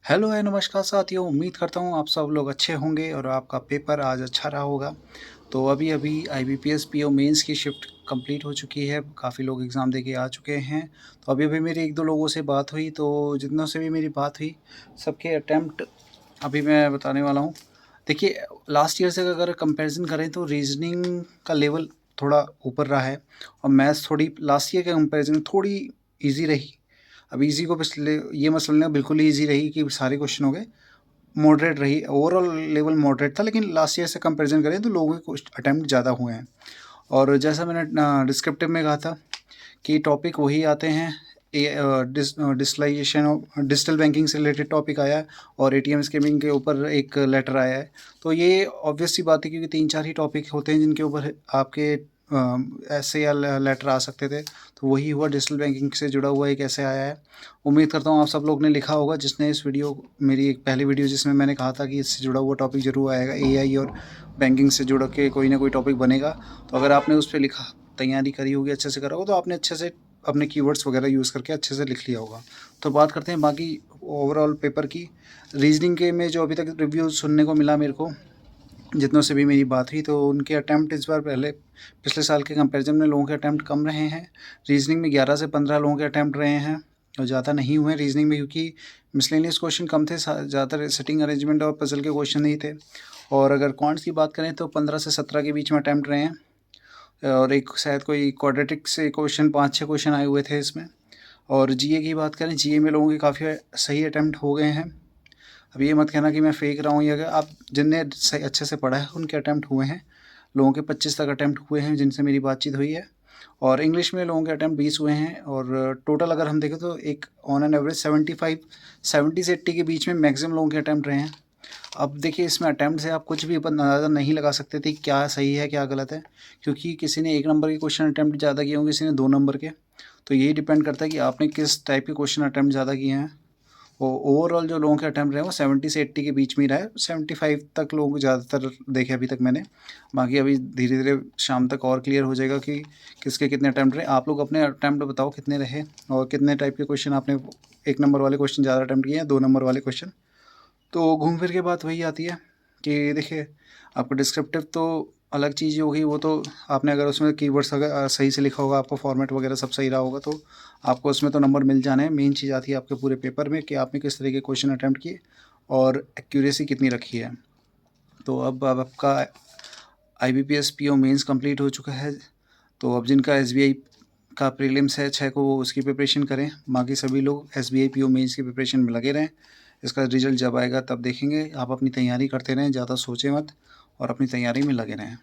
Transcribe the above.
Hello है, नमस्कार साथियों। उम्मीद करता हूँ आप सब लोग अच्छे होंगे और आपका पेपर आज अच्छा रहा होगा। तो अभी-अभी आईबीपीएस पीओ मेंस की शिफ्ट कंप्लीट हो चुकी है। काफ़ी लोग एग्ज़ाम देके आ चुके हैं। तो अभी-अभी मेरी 1-2 लोगों से बात हुई, तो जितनों से भी मेरी बात हुई, सबके अटेम्प्ट अभी मैं बताने वाला हूँ। देखिए, लास्ट ईयर से अगर कंपैरिज़न करें तो रीज़निंग का लेवल थोड़ा ऊपर रहा है और मैथ्स थोड़ी लास्ट ईयर के कंपैरिज़न थोड़ी ईज़ी रही। अब ईज़ी को पिछले ये मत समझना बिल्कुल ही ईज़ी रही कि सारे क्वेश्चन हो गए, मॉडरेट रही, ओवरऑल लेवल मॉडरेट था, लेकिन लास्ट ईयर से कंपैरिजन करें तो लोगों के कुछ अटेम्प्ट ज़्यादा हुए हैं। और जैसा मैंने डिस्क्रिप्टिव में कहा था कि टॉपिक वही आते हैं, डिजिटल बैंकिंग से रिलेटेड टॉपिक आया है और एटीएम स्कीमिंग के ऊपर एक लेटर आया है। तो ये ऑब्वियस सी बात है, क्योंकि 3-4 ही टॉपिक होते हैं जिनके ऊपर आपके ऐसे या लेटर आ सकते थे। तो वही हुआ, डिजिटल बैंकिंग से जुड़ा हुआ एक ऐसे आया है। उम्मीद करता हूँ आप सब लोग ने लिखा होगा, जिसने इस वीडियो मेरी एक पहली वीडियो जिसमें मैंने कहा था कि इससे जुड़ा हुआ टॉपिक ज़रूर आएगा, एआई और बैंकिंग से जुड़ के कोई ना कोई टॉपिक बनेगा। तो अगर आपने उस पे लिखा, तैयारी करी होगी, अच्छे से करा होगा, तो आपने अच्छे से अपने कीवर्ड्स वगैरह यूज़ करके अच्छे से लिख लिया होगा। तो बात करते हैं बाकी ओवरऑल पेपर की। रीजनिंग के में जो अभी तक रिव्यू सुनने को मिला मेरे को, जितनों से भी मेरी बात हुई, तो उनके अटैम्प्ट इस बार पहले पिछले साल के कंपैरिजन में लोगों के अटैम्प्ट कम रहे हैं। रीजनिंग में 11 से 15 लोगों के अटैम्प्ट रहे हैं और ज़्यादा नहीं हुए रीजनिंग में, क्योंकि मिसलेनियस क्वेश्चन कम थे, ज़्यादातर सिटिंग अरेंजमेंट और पजल के क्वेश्चन ही थे। और अगर क्वांट्स की बात करें तो 15 से 17 के बीच में अटैम्प्ट रहे हैं और एक शायद कोई क्वाड्रेटिक से क्वेश्चन 5-6 क्वेश्चन आए हुए थे इसमें। और जीए की बात करें, जीए में लोगों के काफ़ी सही अटैम्प्ट हो गए हैं। अब ये मत कहना कि मैं फेंक रहा हूँ, या आप जिनने सही अच्छे से पढ़ा है उनके अटैम्प्ट हुए हैं। लोगों के 25 तक अटैम्प्ट हुए हैं जिनसे मेरी बातचीत हुई है। और इंग्लिश में लोगों के अटैम्प्ट 20 हुए हैं और टोटल अगर हम देखें तो एक ऑन एन एवरेज 70 से 80 के बीच में मैक्सिमम लोगों के अटैम्प्ट रहे हैं। अब देखिए, इसमें अटैम्प्ट से आप कुछ भी अंदाज़ा नहीं लगा सकते थे क्या सही है क्या गलत है, क्योंकि किसी ने 1 नंबर के क्वेश्चन अटैम्प्ट ज़्यादा किए होंगे, किसी ने 2 नंबर के। तो यही डिपेंड करता है कि आपने किस टाइप के क्वेश्चन अटैम्प्ट ज़्यादा किए हैं। ओवरऑल जो लोगों के अटैम्प्ट रहे हैं वो 70 से 80 के बीच में ही रहा है। 75 तक लोग ज़्यादातर देखे अभी तक मैंने। बाकी अभी धीरे-धीरे शाम तक और क्लियर हो जाएगा कि किसके कितने अटैम्प्ट रहे। आप लोग अपने अटैम्प्ट बताओ कितने रहे और कितने टाइप के क्वेश्चन आपने 1 नंबर वाले क्वेश्चन ज़्यादा अटैम्प्ट किए हैं, 2 नंबर वाले क्वेश्चन। तो घूम फिर के बात वही आती है कि देखिए, आपका डिस्क्रिप्टिव तो अलग चीज़ होगी, वो तो आपने अगर उसमें कीवर्ड्स अगर सही से लिखा होगा, आपका फॉर्मेट वगैरह सब सही रहा होगा, तो आपको उसमें तो नंबर मिल जाने हैं। मेन चीज़ आती है आपके पूरे पेपर में कि आपने किस तरह के क्वेश्चन अटैम्प्ट किए और एक्यूरेसी कितनी रखी है। तो अब आपका आईबीपीएस पीओ मेंस कंप्लीट हो चुका है। तो अब जिनका एसबीआई का प्रीलिम्स है 6 को, वो उसकी प्रिपरेशन करें। बाकी सभी लोग एसबीआई पीओ मेंस की प्रिपरेशन में लगे रहें। इसका रिजल्ट जब आएगा तब देखेंगे। आप अपनी तैयारी करते रहें, ज़्यादा सोचें मत और अपनी तैयारी में लगे रहें।